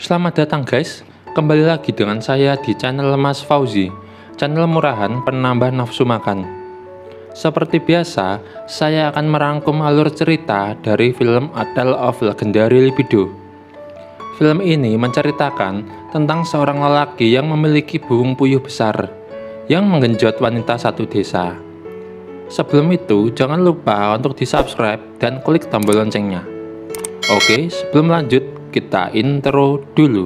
Selamat datang guys, kembali lagi dengan saya di channel Mas Fauzi, channel murahan penambah nafsu makan. Seperti biasa, saya akan merangkum alur cerita dari film A Tale of Legendary Libido. Film ini menceritakan tentang seorang lelaki yang memiliki buung puyuh besar yang menggenjot wanita satu desa. Sebelum itu, jangan lupa untuk di-subscribe dan klik tombol loncengnya. Oke, sebelum lanjut, kita intro dulu.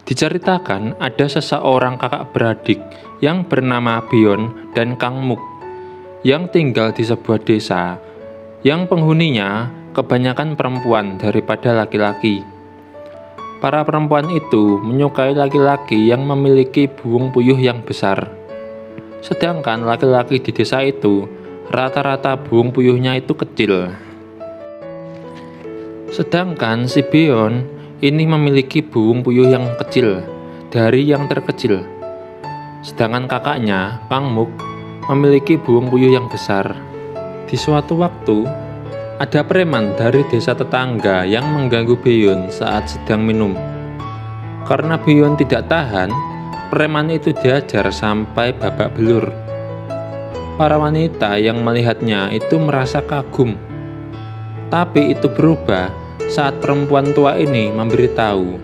Diceritakan ada seseorang kakak beradik yang bernama Bion dan Kang Muk yang tinggal di sebuah desa yang penghuninya kebanyakan perempuan daripada laki-laki. Para perempuan itu menyukai laki-laki yang memiliki buung puyuh yang besar. Sedangkan laki-laki di desa itu rata-rata buung puyuhnya itu kecil. Sedangkan si Bion ini memiliki buung puyuh yang kecil dari yang terkecil. Sedangkan kakaknya, Kang Muk, memiliki buung puyuh yang besar. Di suatu waktu, ada preman dari desa tetangga yang mengganggu Bion saat sedang minum. Karena Bion tidak tahan, preman itu diajar sampai babak belur. Para wanita yang melihatnya itu merasa kagum. Tapi itu berubah saat perempuan tua ini memberitahu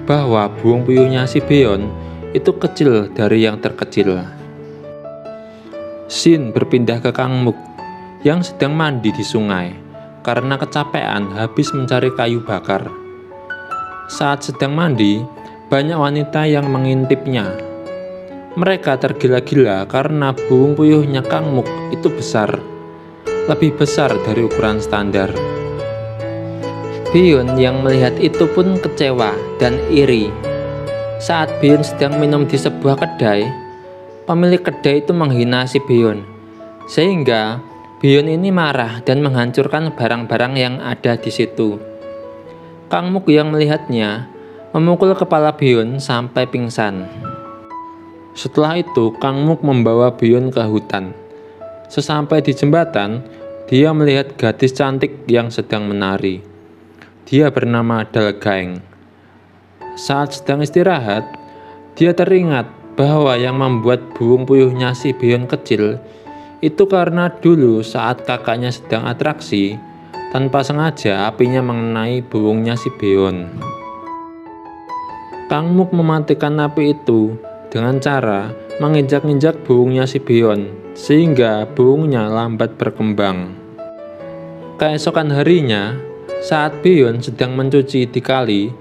bahwa buung puyuhnya si Bion itu kecil dari yang terkecil. Scene berpindah ke Kang Muk yang sedang mandi di sungai karena kecapean habis mencari kayu bakar. Saat sedang mandi, banyak wanita yang mengintipnya. Mereka tergila-gila karena buung puyuhnya Kang Muk itu besar, lebih besar dari ukuran standar. Bion yang melihat itu pun kecewa dan iri. Saat Bion sedang minum di sebuah kedai, pemilik kedai itu menghina si Bion, sehingga Bion ini marah dan menghancurkan barang-barang yang ada di situ. Kang Muk yang melihatnya memukul kepala Bion sampai pingsan. Setelah itu, Kang Muk membawa Bion ke hutan. Sesampai di jembatan, dia melihat gadis cantik yang sedang menari. Dia bernama Dalgaeng. Saat sedang istirahat, dia teringat bahwa yang membuat buung puyuhnya si Bion kecil itu karena dulu saat kakaknya sedang atraksi, tanpa sengaja apinya mengenai buungnya si Bion. Kang Muk mematikan api itu dengan cara menginjak-injak buungnya si Bion, sehingga buungnya lambat berkembang. Keesokan harinya, saat Bion sedang mencuci di kali,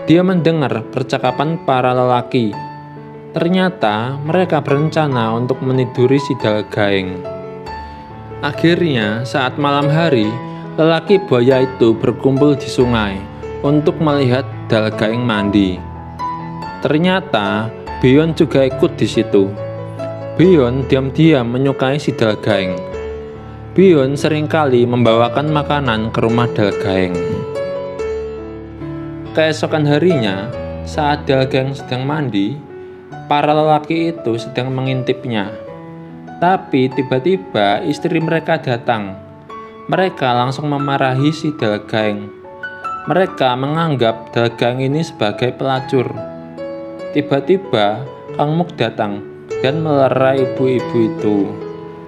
dia mendengar percakapan para lelaki. Ternyata mereka berencana untuk meniduri si Dalgaeng. Akhirnya saat malam hari, lelaki buaya itu berkumpul di sungai untuk melihat Dalgaeng mandi. Ternyata Bion juga ikut di situ. Bion diam-diam menyukai si Dalgaeng. Bion seringkali membawakan makanan ke rumah Dalgaeng. Keesokan harinya, saat Dalgaeng sedang mandi, para lelaki itu sedang mengintipnya. Tapi tiba-tiba istri mereka datang. Mereka langsung memarahi si Dalgaeng. Mereka menganggap Dalgaeng ini sebagai pelacur. Tiba-tiba Kang Muk datang dan melerai ibu-ibu itu.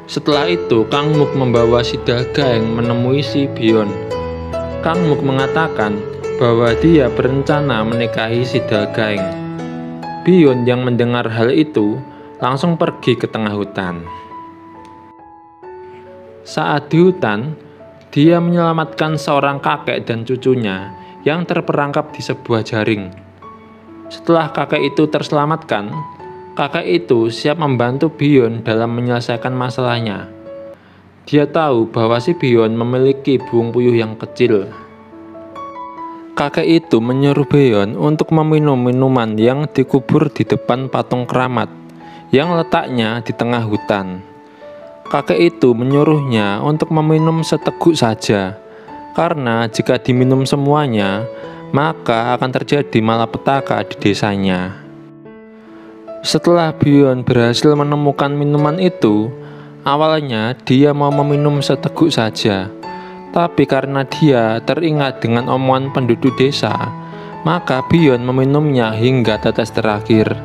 Setelah itu Kang Muk membawa si Dalgaeng menemui si Bion. Kang Muk mengatakan bahwa dia berencana menikahi si Dalgaeng. Bion yang mendengar hal itu langsung pergi ke tengah hutan. Saat di hutan, dia menyelamatkan seorang kakek dan cucunya yang terperangkap di sebuah jaring. Setelah kakek itu terselamatkan, kakek itu siap membantu Bion dalam menyelesaikan masalahnya. Dia tahu bahwa si Bion memiliki buung puyuh yang kecil. Kakek itu menyuruh Bion untuk meminum minuman yang dikubur di depan patung keramat yang letaknya di tengah hutan. Kakek itu menyuruhnya untuk meminum seteguk saja, karena jika diminum semuanya, maka akan terjadi malapetaka di desanya. Setelah Beon berhasil menemukan minuman itu, awalnya dia mau meminum seteguk saja. Tapi karena dia teringat dengan omongan penduduk desa, maka Beon meminumnya hingga tetes terakhir.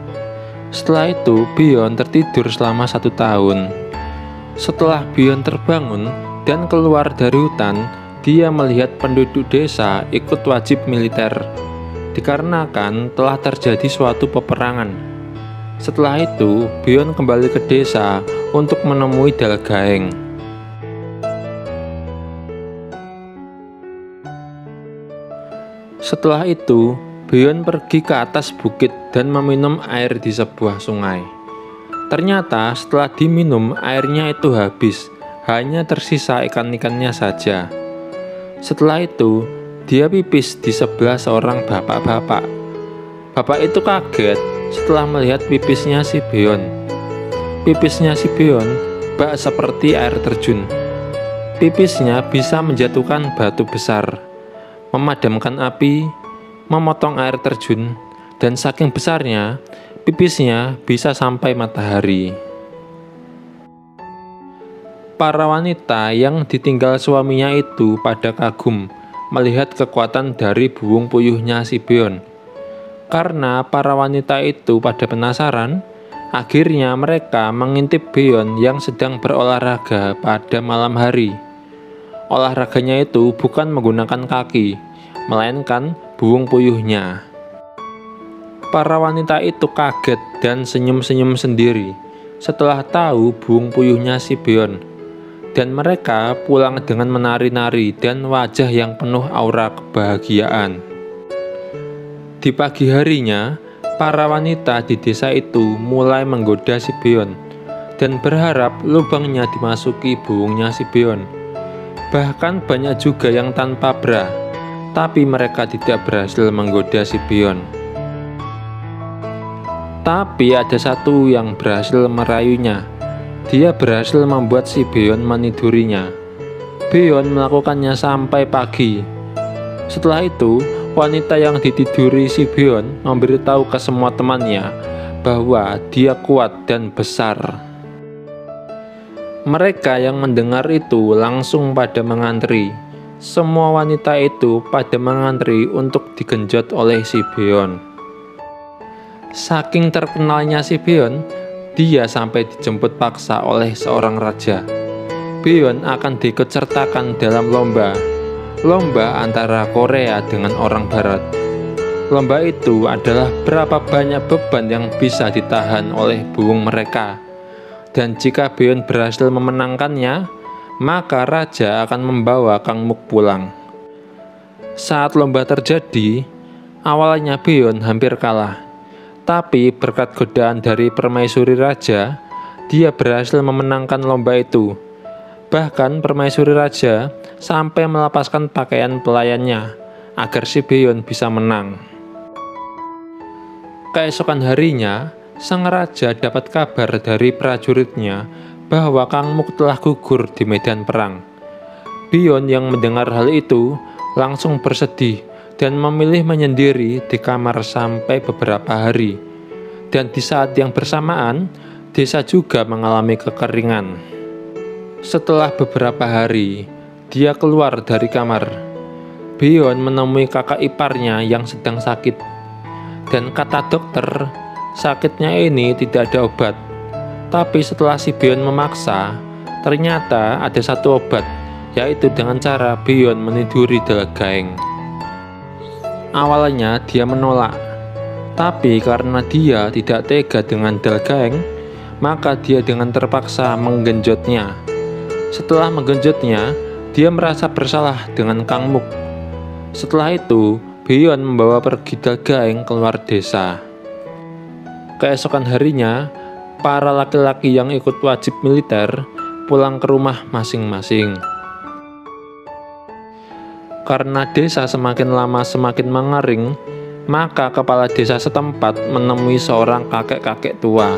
Setelah itu, Beon tertidur selama 1 tahun. Setelah Beon terbangun dan keluar dari hutan, dia melihat penduduk desa ikut wajib militer, dikarenakan telah terjadi suatu peperangan. Setelah itu, Beon kembali ke desa untuk menemui Dalgaeng. Setelah itu, Beon pergi ke atas bukit dan meminum air di sebuah sungai. Ternyata setelah diminum, airnya itu habis, hanya tersisa ikan-ikannya saja. Setelah itu, dia pipis di sebelah seorang bapak-bapak. Bapak itu kaget setelah melihat pipisnya si Beon. Pipisnya si Beon bak seperti air terjun. Pipisnya bisa menjatuhkan batu besar, memadamkan api, memotong air terjun, dan saking besarnya, pipisnya bisa sampai matahari. Para wanita yang ditinggal suaminya itu pada kagum melihat kekuatan dari buung puyuhnya si Beon. Karena para wanita itu pada penasaran, akhirnya mereka mengintip Beon yang sedang berolahraga pada malam hari. Olahraganya itu bukan menggunakan kaki, melainkan buung puyuhnya. Para wanita itu kaget dan senyum-senyum sendiri setelah tahu buung puyuhnya si Beon. Dan mereka pulang dengan menari-nari dan wajah yang penuh aura kebahagiaan. Di pagi harinya, para wanita di desa itu mulai menggoda si Beon dan berharap lubangnya dimasuki buungnya si Beon. Bahkan banyak juga yang tanpa bra, tapi mereka tidak berhasil menggoda si Beon. Tapi ada satu yang berhasil merayunya. Dia berhasil membuat si Beon menidurinya. Beon melakukannya sampai pagi. Setelah itu, wanita yang ditiduri si Beon memberitahu ke semua temannya bahwa dia kuat dan besar. Mereka yang mendengar itu langsung pada mengantri. Semua wanita itu pada mengantri untuk digenjot oleh si Beon. Saking terkenalnya si Beon, dia sampai dijemput paksa oleh seorang raja. Beon akan diikutsertakan dalam lomba antara Korea dengan orang Barat. Lomba itu adalah berapa banyak beban yang bisa ditahan oleh buung mereka. Dan jika Beon berhasil memenangkannya, maka raja akan membawa Kang Muk pulang. Saat lomba terjadi, awalnya Beon hampir kalah. Tapi berkat godaan dari permaisuri raja, dia berhasil memenangkan lomba itu. Bahkan permaisuri raja sampai melepaskan pakaian pelayannya agar si Beon bisa menang. Keesokan harinya, sang raja dapat kabar dari prajuritnya bahwa Kang Muk telah gugur di medan perang. Beon yang mendengar hal itu langsung bersedih dan memilih menyendiri di kamar sampai beberapa hari. Dan di saat yang bersamaan, desa juga mengalami kekeringan. Setelah beberapa hari, dia keluar dari kamar. Beon menemui kakak iparnya yang sedang sakit. Dan kata dokter, sakitnya ini tidak ada obat. Tapi setelah si Beon memaksa, ternyata ada satu obat, yaitu dengan cara Beon meniduri Dalgaeng. Awalnya dia menolak, tapi karena dia tidak tega dengan Dalgaeng, maka dia dengan terpaksa menggenjotnya. Setelah menggenjotnya, dia merasa bersalah dengan Kang Muk. Setelah itu, Beon membawa pergi Dalgaeng keluar desa. Keesokan harinya, para laki-laki yang ikut wajib militer pulang ke rumah masing-masing. Karena desa semakin lama semakin mengering, maka kepala desa setempat menemui seorang kakek-kakek tua.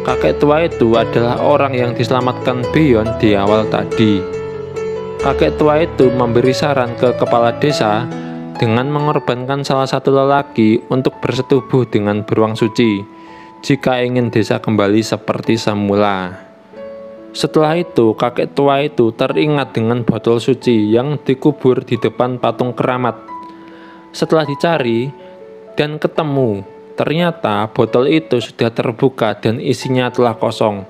Kakek tua itu adalah orang yang diselamatkan Beon di awal tadi. Kakek tua itu memberi saran ke kepala desa dengan mengorbankan salah satu lelaki untuk bersetubuh dengan beruang suci. jika ingin desa kembali seperti semula. Setelah itu, kakek tua itu teringat dengan botol suci yang dikubur di depan patung keramat. Setelah dicari dan ketemu, ternyata botol itu sudah terbuka dan isinya telah kosong.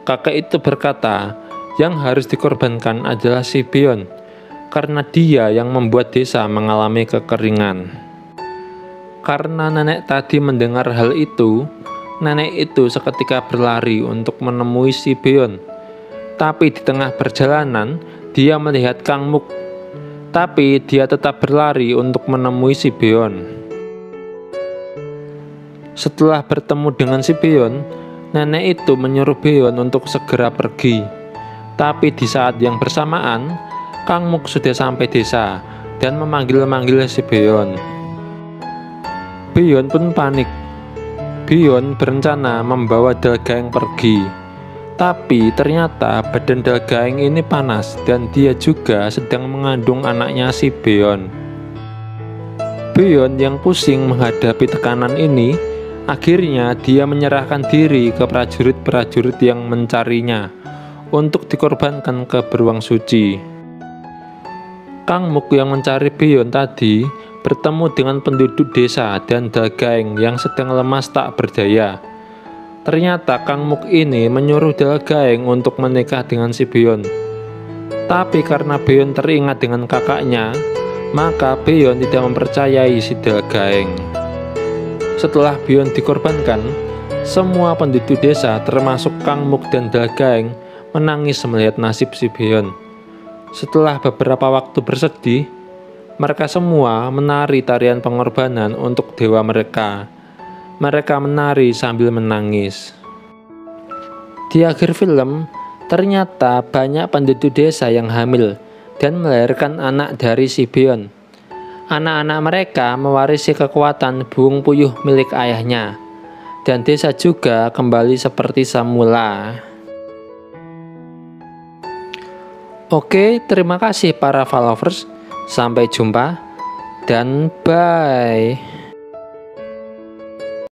Kakek itu berkata, yang harus dikorbankan adalah si Beon, karena dia yang membuat desa mengalami kekeringan. Karena nenek tadi mendengar hal itu, nenek itu seketika berlari untuk menemui si Beon. Tapi di tengah perjalanan, dia melihat Kang Muk. Tapi dia tetap berlari untuk menemui si Beon. Setelah bertemu dengan si Beon, nenek itu menyuruh Beon untuk segera pergi. Tapi di saat yang bersamaan, Kang Muk sudah sampai desa dan memanggil-manggil si Beon. Beon pun panik. Beon berencana membawa Dalgaeng pergi. Tapi ternyata badan Dalgaeng ini panas dan dia juga sedang mengandung anaknya si Beon. Beon yang pusing menghadapi tekanan ini, akhirnya dia menyerahkan diri ke prajurit-prajurit yang mencarinya untuk dikorbankan ke beruang suci. Kang Muk yang mencari Beon tadi bertemu dengan penduduk desa dan Dalgaeng yang sedang lemas tak berdaya. Ternyata Kang Muk ini menyuruh Dalgaeng untuk menikah dengan si Beon. Tapi karena Beon teringat dengan kakaknya, maka Beon tidak mempercayai si Dalgaeng. Setelah Beon dikorbankan, semua penduduk desa termasuk Kang Muk dan Dalgaeng menangis melihat nasib si Beon. Setelah beberapa waktu bersedih, mereka semua menari tarian pengorbanan untuk dewa mereka. Mereka menari sambil menangis. Di akhir film, ternyata banyak penduduk desa yang hamil dan melahirkan anak dari si Beon. Anak-anak mereka mewarisi kekuatan burung puyuh milik ayahnya, dan desa juga kembali seperti semula. Oke, terima kasih para followers. Sampai jumpa dan bye.